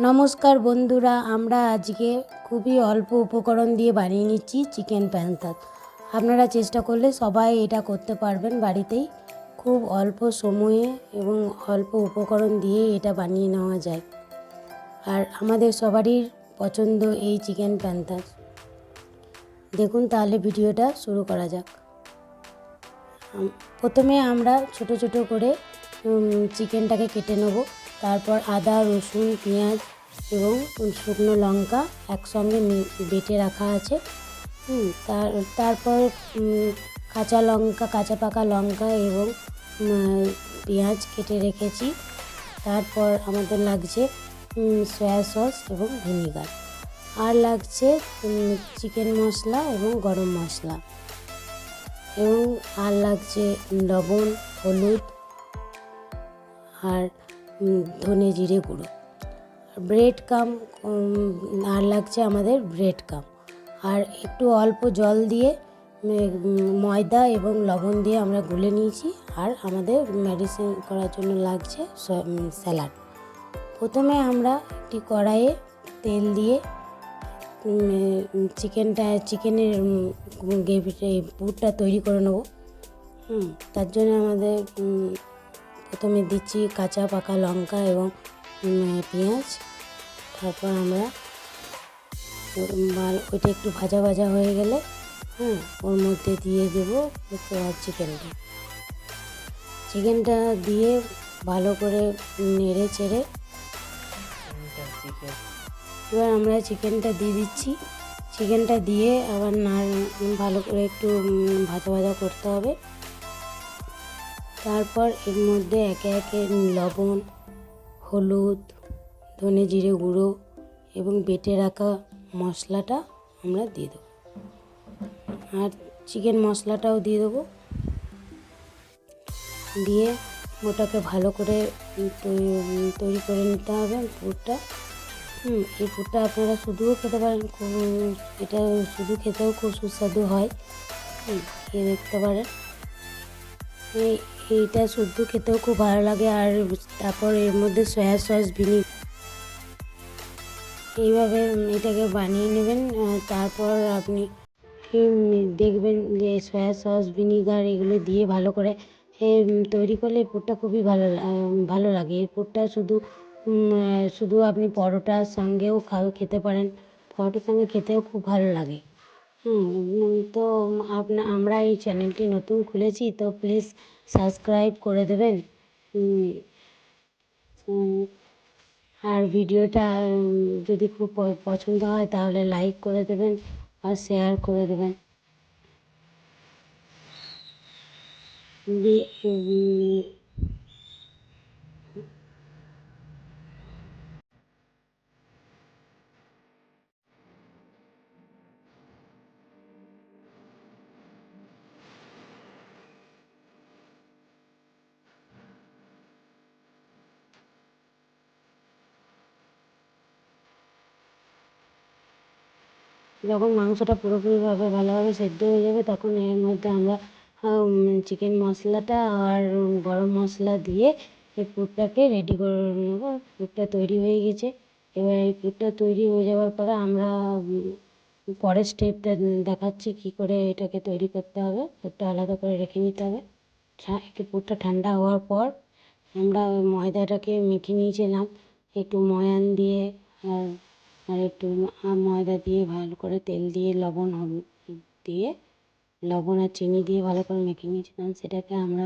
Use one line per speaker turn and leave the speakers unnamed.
নমস্কার বন্ধুরা, আমরা আজকে খুবই অল্প উপকরণ দিয়ে বানিয়ে নিচ্ছি চিকেন প্যান্থাস। আপনারা চেষ্টা করলে সবাই এটা করতে পারবেন বাড়িতেই। খুব অল্প সময়ে এবং অল্প উপকরণ দিয়ে এটা বানিয়ে নেওয়া যায়। আর আমাদের সবারই পছন্দ এই চিকেন প্যান্থাস। দেখুন তাহলে ভিডিওটা শুরু করা যাক। প্রথমে আমরা ছোট ছোট করে চিকেনটাকে কেটে নেব। তারপর আদা, রসুন, পেঁয়াজ এবং শুকনো লঙ্কা একসঙ্গে বেটে রাখা আছে। তারপর কাঁচা পাকা লঙ্কা এবং পেঁয়াজ কেটে রেখেছি। তারপর আমাদের লাগছে সয়া সস এবং ভিনিগার, আর লাগছে চিকেন মশলা এবং গরম মশলা, এবং আর লাগছে লবণ, হলুদ আর ধনে জিরে গুঁড়ো, ব্রেড কাম, আর লাগছে আমাদের ব্রেড কাম। আর একটু অল্প জল দিয়ে ময়দা এবং লবণ দিয়ে আমরা গুলে নিয়েছি। আর আমাদের মেডিসিন করার জন্য লাগছে স্যালাড। প্রথমে আমরা একটি কড়াইয়ে তেল দিয়ে চিকেনের পুরটা তৈরি করে নেব। তার জন্য আমাদের প্রথমে দিচ্ছি কাঁচা পাকা লঙ্কা এবং পেঁয়াজ। তারপর আমরা ওইটা একটু ভাজা ভাজা হয়ে গেলে ওর মধ্যে দিয়ে দেবো চিকেনটা দিয়ে ভালো করে নেড়ে চেড়ে এবার আমরা চিকেনটা দিয়ে দিচ্ছি। চিকেনটা দিয়ে আবার ভালো করে একটু ভাজা ভাজা করতে হবে। তারপর এর মধ্যে একে একে লবণ, হলুদ, ধনে জিরে গুঁড়ো এবং বেটে রাখা মশলাটা আমরা দিয়ে দেবো, আর চিকেন মশলাটাও দিয়ে দেবো। দিয়ে ওটাকে ভালো করে তৈরি করে নিতে হবে পুরটা। এই পুরটা আপনারা শুধুও খেতে পারেন, এটা শুধু খেতেও খুব সুস্বাদু হয়। দেখতে পারেন এইটা শুধু খেতেও খুব ভালো লাগে। আর তারপর এর মধ্যে সয়া সস, ভিনিগার, এইভাবে এটাকে বানিয়ে নেবেন। তারপর আপনি দেখবেন যে সয়া সস, ভিনিগার এগুলো দিয়ে ভালো করে তৈরি করলে এই পুরটা খুবই ভালো লাগে। এই পুরটা শুধু আপনি পরোটার সঙ্গেও খেতে পারেন, পরোটার সঙ্গে খেতেও খুব ভালো লাগে। তো আমরা এই চ্যানেলটি নতুন খুলেছি, তো প্লিজ সাবস্ক্রাইব করে দেবেন। আর ভিডিওটা যদি খুব পছন্দ হয় তাহলে লাইক করে দেবেন আর শেয়ার করে দেবেন। যখন মাংসটা পুরোপুরিভাবে ভালোভাবে সেদ্ধ হয়ে যাবে তখন এর মধ্যে আমরা চিকেন মশলাটা আর গরম মশলা দিয়ে এই পুরটাকে রেডি করে নেব। পুরটা তৈরি হয়ে গেছে। এবার এই পুরটা তৈরি হয়ে যাওয়ার পরে আমরা পরের স্টেপটা দেখাচ্ছি কী করে এটাকে তৈরি করতে হবে। পুরটা আলাদা করে রেখে নিতে হবে। একটু পুরটা ঠান্ডা হওয়ার পর আমরা ময়দাটাকে মেখে নিয়েছিলাম একটু ময়ান দিয়ে আর একটু ময়দা দিয়ে ভালো করে তেল দিয়ে লবণ আর চিনি দিয়ে ভালো করে মেখে নিয়েছিলাম। সেটাকে আমরা